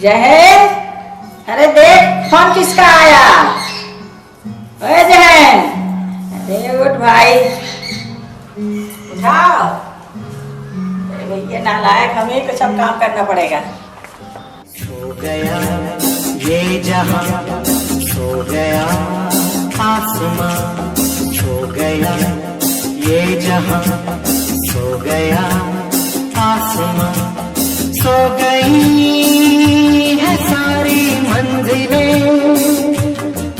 जहन, अरे देख फोन किसका आया। ओए जहन, अरे उठ भाई, उठाओ। ये नालायक, हमें तो सब काम करना पड़ेगा। सो गया ये जहां, सो गया आसमां, सो गया ये जहां, सो गया आसमां, सो गई है सारी मंजिलें,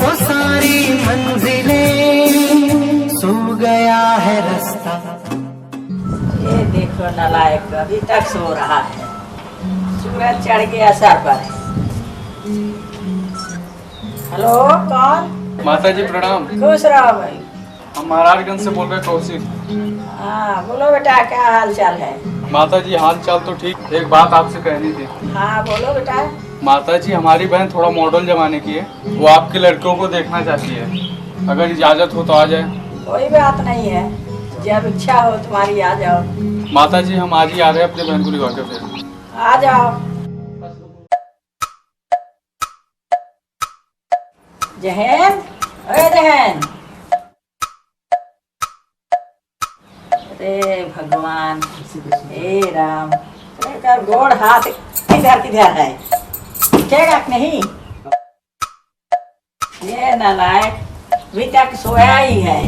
वो सारी मंजिलें, सो गया है रास्ता। ये देखो नालायक अभी तक सो रहा है, सूरज चढ़ गया सर पर। हेलो, कौन? माता जी प्रणाम। खुश रहो भाई। हम महाराजगंज से बोल रहे हैं, कौशिक। हाँ बोलो बेटा, क्या हाल चाल है? माता जी हाल चाल तो ठीक, एक बात आपसे कहनी थी। हाँ बोलो बेटा। माता जी हमारी बहन थोड़ा मॉडर्न जमाने की है, वो आपके लड़कों को देखना चाहती है, अगर इजाजत हो तो आ जाए। कोई बात नहीं है, जब इच्छा हो तुम्हारी आ जाओ। माता जी हम आज ही आ रहे हैं अपने बहन को लिवा के, फिर आ जाओ। जहन, अरे जहन, अरे भगवान, हे राम, तेरा गोड़ हाथ किधर किधर है, उठेगा कि नहीं? ये नालायक अभी तक सोया ही है,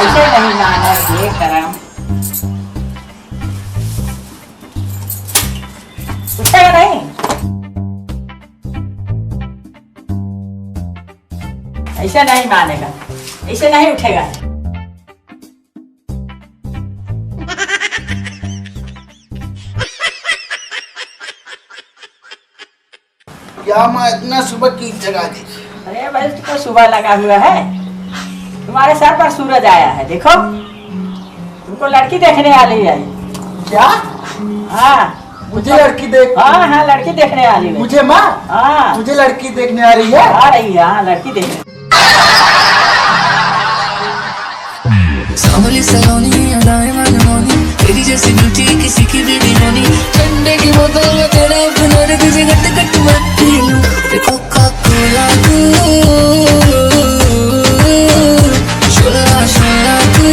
ऐसे नहीं माना ये करम। उठेगा नहीं? ऐसे नहीं मानेगा, ऐसे नहीं उठेगा। क्या माँ इतना सुबह की जगा दी? अरे भाई तुमको सुबह लगा हुआ है, तुम्हारे सर पर सूरज आया है, देखो तुमको लड़की देखने वाली है। क्या? हाँ मुझे लड़की देख? हाँ हाँ लड़की देखने वाली है। मुझे माँ? हाँ मुझे लड़की देखने आ रही है? आ रही है, हाँ लड़की देखने। सावली सलोनी अदाएं मनमोनी, तेरी जैसी ब्यूटी किसी की भी नहीं होनी, ठंडे की बोतल में तेरा अपना रे, तुझे गट गट मत पी लूं, कोका कोला तू, शोला शोला तू।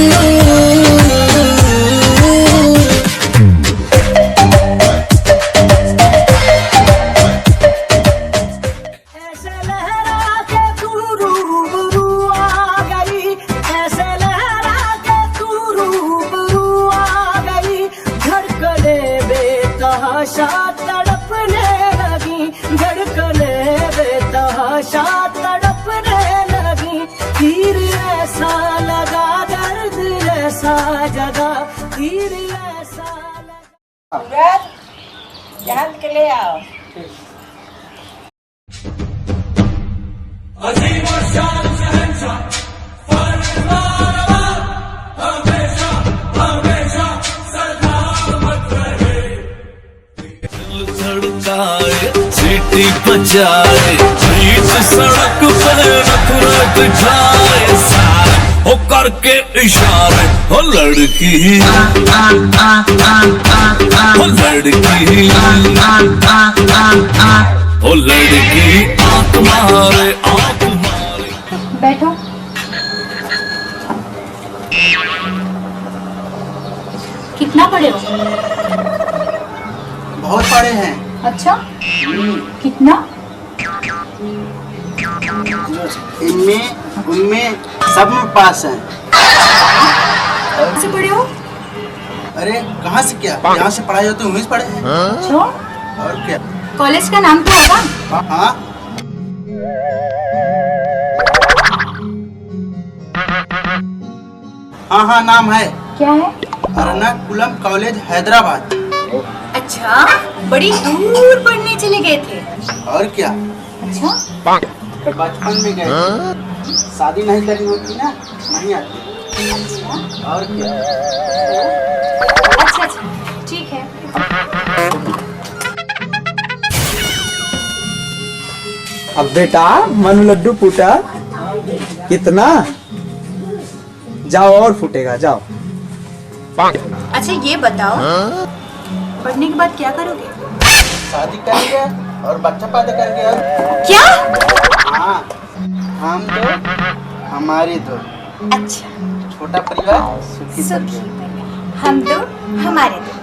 तड़पने लगी, धड़कने बेतहाशा तड़पने लगी, तीर ऐसा लगा, दर्द ऐसा जगा, तीर ऐसा लगा। सूरज, जहां के ले आओ। सीटी बजाए बीच सड़क पे रख जाए सारे, हो करके इशारे, हो लड़की हो लड़की हो लड़की, आंख मारे आंख मारे। बैठो। कितना पढ़े हो? बहुत पढ़े हैं। अच्छा, कितना? इनमें उनमें सब में पास हैं। कहाँ से पढ़े हो? अरे कहाँ से, क्या यहाँ से पढ़ाई होती है, वहीं से पढ़े हैं। अच्छा, और क्या? कॉलेज का नाम क्या होगा? हाँ हाँ हाँ नाम है। क्या है? एर्नाकुलम कॉलेज हैदराबाद। अच्छा, बड़ी दूर पढ़ने चले गए थे। और क्या? अच्छा, बचपन में गए, शादी नहीं करनी होती ना, नहीं आती। और क्या? अच्छा अच्छा, ठीक है। अब बेटा मनु लड्डू फूटा कितना, जाओ और फूटेगा, जाओ। अच्छा ये बताओ, पढ़ने के बाद क्या करोगे? शादी करेंगे और बच्चा पैदा करेंगे और क्या? हाँ, हम दो हमारे दो, अच्छा, छोटा परिवार सुखी सुखी परिवार। परिवार। हम दो हमारे दो।